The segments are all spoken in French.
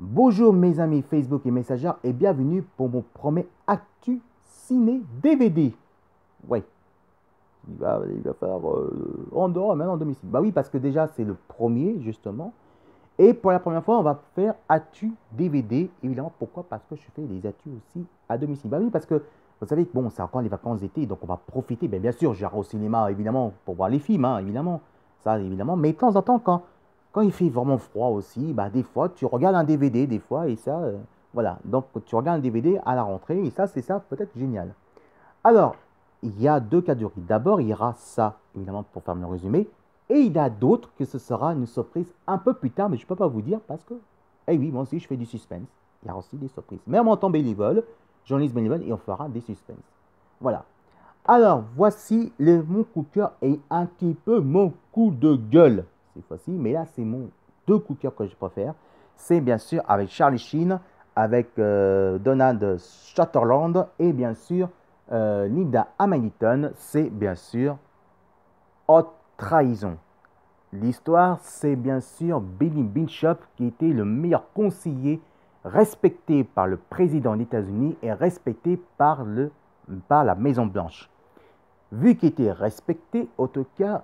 Bonjour mes amis Facebook et Messenger et bienvenue pour mon premier Actu Ciné DVD. Ouais, il va faire en dehors, maintenant en domicile. Bah oui, parce que déjà c'est le premier justement. Et pour la première fois, on va faire Actu DVD. Évidemment, pourquoi? Parce que je fais des Actus aussi à domicile. Bah oui, parce que vous savez que bon, c'est encore les vacances d'été, donc on va profiter. Bien sûr, j'irai au cinéma évidemment pour voir les films, hein, évidemment. Ça, évidemment. Mais de temps en temps, quand il fait vraiment froid aussi, bah, des fois, tu regardes un DVD, des fois, et ça, voilà. Donc, tu regardes un DVD à la rentrée, et ça, c'est ça, peut-être génial. Alors, il y a deux catégories. D'abord, il y aura ça, évidemment, pour faire le résumé. Et il y a d'autres que ce sera une surprise un peu plus tard, mais je ne peux pas vous dire parce que, eh oui, moi aussi, je fais du suspense. Il y a aussi des surprises. Même en temps bénévole, journaliste bénévole, et on fera des suspens. Voilà. Alors, voici mon coup de cœur et un petit peu mon coup de gueule cette fois-ci. Mais là, c'est mon deux coups de cœur que je préfère. C'est bien sûr avec Charlie Sheen, avec Donald Sutherland et bien sûr Linda Hamilton. C'est bien sûr Haute Trahison. L'histoire, c'est bien sûr Billy Bishop qui était le meilleur conseiller respecté par le président des États-Unis et respecté par la Maison Blanche. Vu qu'il était respecté, en tout cas,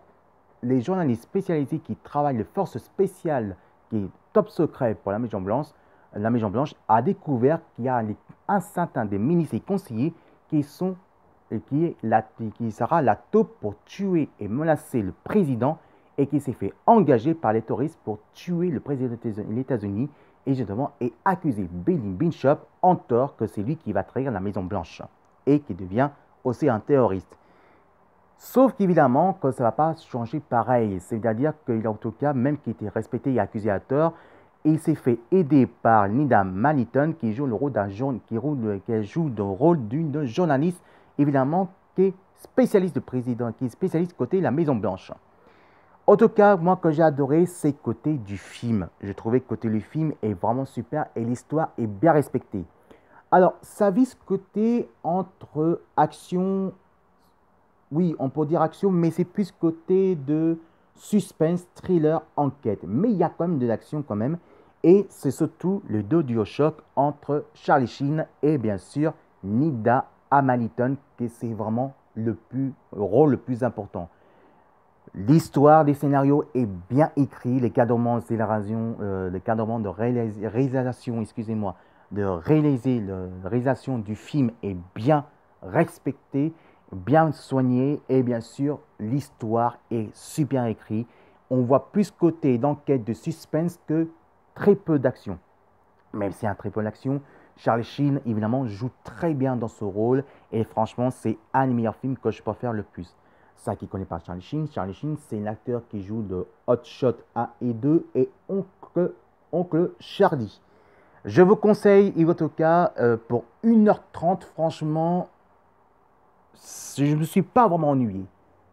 les journalistes spécialisés qui travaillent les forces spéciales, qui est top secret pour la Maison Blanche a découvert qu'il y a un certain des ministres et conseillers qui sera la taupe pour tuer et menacer le président et qui s'est fait engager par les terroristes pour tuer le président des États-Unis et justement est accusé Billy Bishop en tort que c'est lui qui va trahir la Maison Blanche et qui devient aussi un terroriste. Sauf qu'évidemment, que ça ne va pas changer pareil. C'est-à-dire qu'il, en tout cas, même qui était respecté et accusé à tort, il s'est fait aider par Linda Hamilton qui joue le rôle d'une journaliste, évidemment, qui est spécialiste de président, qui est spécialiste côté la Maison Blanche. En tout cas, moi, que j'ai adoré, c'est côté du film. Je trouvais que côté du film est vraiment super et l'histoire est bien respectée. Alors, ça vise côté entre action, oui, on peut dire action, mais c'est plus côté de suspense, thriller, enquête. Mais il y a quand même de l'action quand même. Et c'est surtout le duo choc entre Charlie Sheen et bien sûr Nida Hamilton, que c'est vraiment le rôle le plus important. L'histoire des scénarios est bien écrit, les cadrements de réalisation, excusez-moi, de réaliser la réalisation du film est bien respecté, bien soigné et bien sûr l'histoire est super écrite. On voit plus côté d'enquête de suspense que très peu d'action. Même si un très peu d'action, Charlie Sheen évidemment joue très bien dans ce rôle et franchement c'est un des meilleurs films que je préfère le plus. Ça qui ne connaît pas Charlie Sheen, c'est l'acteur qui joue de Hot Shot 1 et 2 et Oncle Charlie. Je vous conseille, en tout cas, pour 1h30, franchement, je ne me suis pas vraiment ennuyé.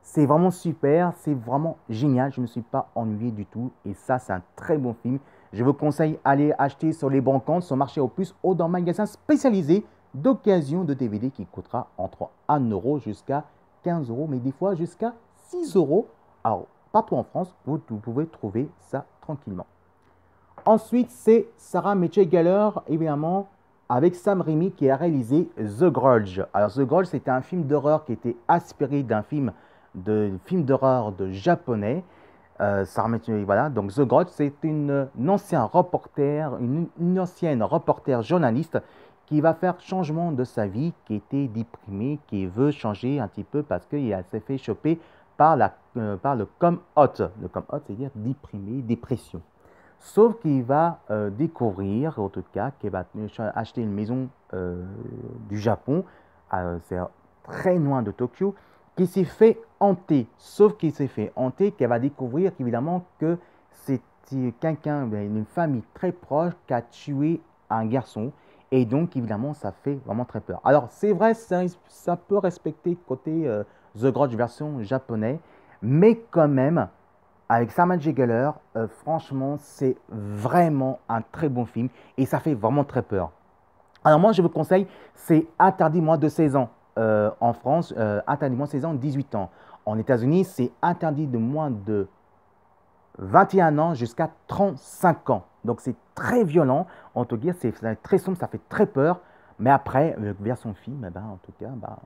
C'est vraiment super, c'est vraiment génial, je ne me suis pas ennuyé du tout. Et ça, c'est un très bon film. Je vous conseille d'aller acheter sur les banques, sur Marché aux Puces ou dans un magasin spécialisé d'occasion de DVD qui coûtera entre 1 euro jusqu'à 15 euros, mais des fois jusqu'à 6 euros. Alors, partout en France, vous pouvez trouver ça tranquillement. Ensuite, c'est Sarah Michelle Gellar, évidemment, avec Sam Raimi qui a réalisé The Grudge. Alors, The Grudge, c'était un film d'horreur qui était inspiré d'un film d'horreur de japonais. Voilà, donc The Grudge, c'est une ancienne reporter journaliste qui va faire changement de sa vie, qui était déprimée, qui veut changer un petit peu parce qu'il s'est fait choper par le come-out. Le come-out, c'est-à-dire déprimé, dépression. Sauf qu'il va découvrir, en tout cas, qu'il va acheter une maison du Japon, c'est très loin de Tokyo, qui s'est fait hanter. Sauf qu'il s'est fait hanter, qu'elle va découvrir qu'évidemment que c'est quelqu'un, une famille très proche qui a tué un garçon. Et donc, évidemment, ça fait vraiment très peur. Alors, c'est vrai, ça peut respecter côté The Grudge version japonais, mais quand même, avec Sarah J. Gellar, franchement, c'est vraiment un très bon film et ça fait vraiment très peur. Alors moi, je vous conseille, c'est interdit moins de 16 ans. En France, interdit moins de 16 ans, 18 ans. En États-Unis, c'est interdit de moins de 21 ans jusqu'à 35 ans. Donc c'est très violent, en tout cas, c'est très sombre, ça fait très peur. Mais après, version film, eh ben, en tout cas, ben,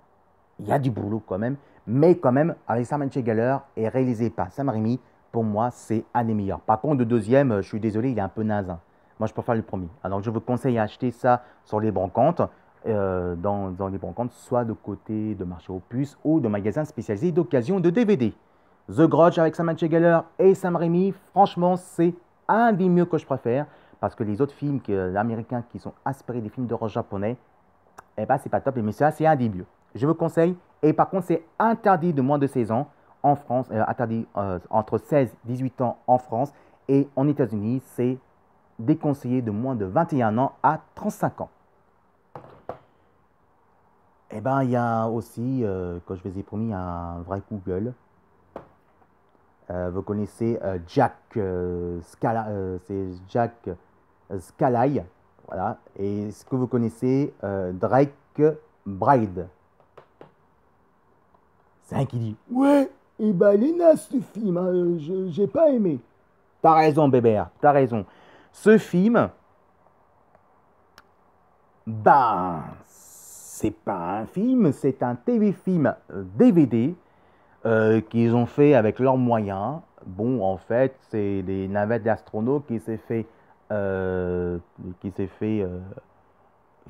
il y a du boulot quand même. Mais quand même, avec Simon Chegaler et réalisé par Sam Raimi, pour moi, c'est un des meilleurs. Par contre, le deuxième, je suis désolé, il est un peu naze, hein. Moi, je préfère le premier. Alors, je vous conseille d'acheter ça sur les brocantes, dans les brocantes, soit de côté de marché aux puces ou de magasins spécialisés d'occasion de DVD. The Grudge avec Simon Chegaler et Sam Raimi, franchement, c'est un des mieux que je préfère. Parce que les autres films américains qui sont inspirés des films d'horreur japonais, eh ben, c'est pas top. Mais ça, c'est un des mieux. Je vous conseille. Et par contre, c'est interdit de moins de 16 ans en France, interdit entre 16 et 18 ans en France. Et en États-Unis, c'est déconseillé de moins de 21 ans à 35 ans. Eh ben, il y a aussi, comme je vous ai promis, un vrai Google. Vous connaissez Jack c'est Jack Scalay, voilà. Et ce que vous connaissez Drake Bride. C'est un qui dit ouais, et ben il est naze ce film, hein, j'ai pas aimé. T'as raison, bébé, t'as raison. Ce film, ben, c'est pas un film, c'est un TV-film DVD qu'ils ont fait avec leurs moyens. Bon, en fait, c'est des navettes d'astronautes qui s'est fait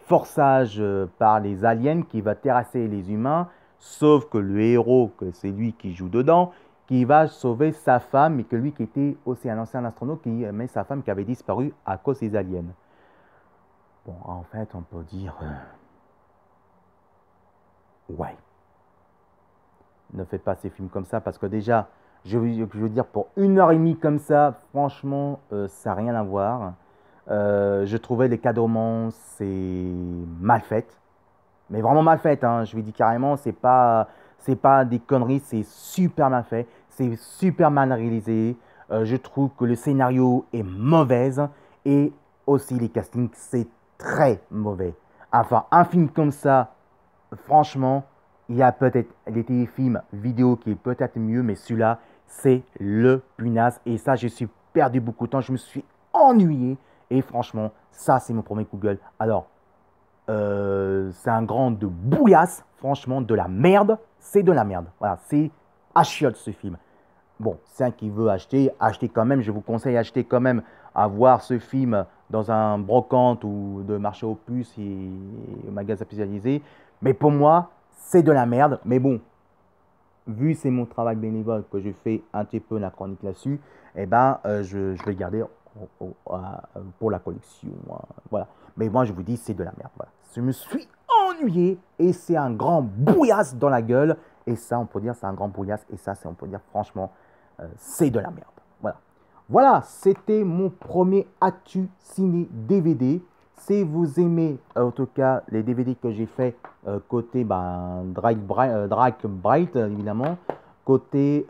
forçage par les aliens qui va terrasser les humains, sauf que le héros, que c'est lui qui joue dedans, qui va sauver sa femme, et que lui qui était aussi un ancien astronaute, mais sa femme qui avait disparu à cause des aliens. Bon, en fait, on peut dire... ouais. Ne faites pas ces films comme ça, parce que déjà, je veux dire, pour 1 heure et demie comme ça, franchement, ça n'a rien à voir. Je trouvais les cadrements, c'est mal fait. Mais vraiment mal fait, hein. Je lui dis carrément, c'est pas des conneries, c'est super mal fait, c'est super mal réalisé. Je trouve que le scénario est mauvais et aussi les castings, c'est très mauvais. Enfin, un film comme ça, franchement, il y a peut-être des téléfilms vidéo qui est peut-être mieux, mais celui-là, c'est le punaise. Et ça, je suis perdu beaucoup de temps, je me suis ennuyé. Et franchement, ça, c'est mon premier Google. Alors, c'est un grand de bouillasse, franchement, de la merde. C'est de la merde. Voilà, c'est à chiotte ce film. Bon, c'est un qui veut acheter, achetez quand même. Je vous conseille d'acheter quand même, à voir ce film dans un brocante ou de marché aux puces et magasin spécialisé. Mais pour moi, c'est de la merde. Mais bon, vu c'est mon travail bénévole que je fais un petit peu la chronique là-dessus, eh ben, je vais garder pour la collection, hein. Voilà. Mais moi, je vous dis, c'est de la merde. Voilà. Je me suis ennuyé et c'est un grand bouillasse dans la gueule. Et ça, on peut dire, c'est un grand bouillasse. Et ça, on peut dire, franchement, c'est de la merde. Voilà. Voilà, c'était mon premier Actu Ciné DVD. Si vous aimez, en tout cas, les DVD que j'ai fait côté Drake Bright, évidemment, côté,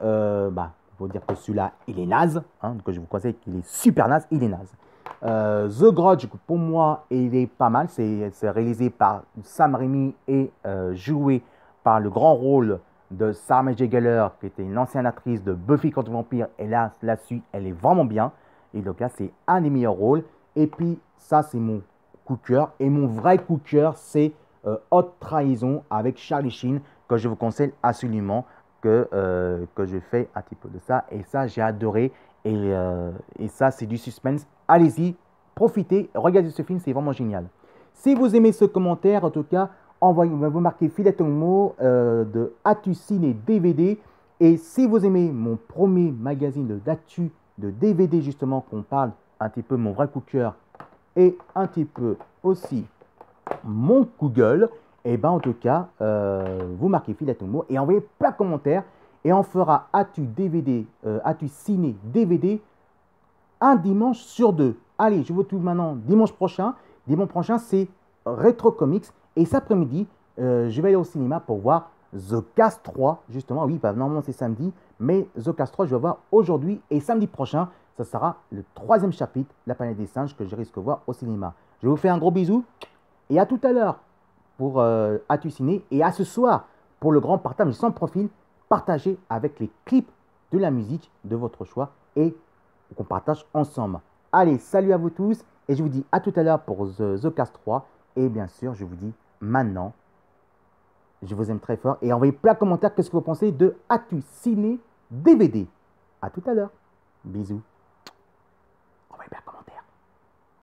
faut dire que celui-là, il est naze, hein, que je vous conseille qu'il est super naze, il est naze. The Grudge, pour moi, il est pas mal. C'est réalisé par Sam Raimi et joué par le grand rôle de Sarah J. Gellar, qui était une ancienne actrice de Buffy contre Vampire. Et là-dessus, elle est vraiment bien. Et donc là, c'est un des meilleurs rôles. Et puis, ça, c'est mon coup de cœur. Et mon vrai coup de cœur, c'est Haute Trahison avec Charlie Sheen, que je vous conseille absolument, que je fais un petit peu de ça. Et ça, j'ai adoré. Et ça, c'est du suspense. Allez-y, profitez, regardez ce film, c'est vraiment génial. Si vous aimez ce commentaire, en tout cas, vous marquez filet au mot de Actu Ciné DVD. Et si vous aimez mon premier magazine d'actu de DVD, justement, qu'on parle un petit peu mon vrai coup de cœur et un petit peu aussi mon Google, et ben en tout cas, vous marquez filet au mot et envoyez plein de commentaires. Et on fera Actu DVD, Actu Ciné DVD un dimanche sur deux. Allez, je vous trouve maintenant dimanche prochain. Dimanche prochain, c'est Retro Comics. Et cet après-midi, je vais aller au cinéma pour voir The Cast 3. Justement, oui, normalement c'est samedi. Mais The Cast 3, je vais voir aujourd'hui. Et samedi prochain, ça sera le 3e chapitre, La planète des singes, que je risque de voir au cinéma. Je vous fais un gros bisou. Et à tout à l'heure pour Actu Ciné. Et à ce soir pour le grand partage sans profil. Partagé avec les clips de la musique de votre choix. Et qu'on partage ensemble. Allez, salut à vous tous et je vous dis à tout à l'heure pour The Cast 3. Et bien sûr, je vous dis maintenant, je vous aime très fort et envoyez plein de commentaires qu'est-ce que vous pensez de Actu Ciné DVD. À tout à l'heure. Bisous.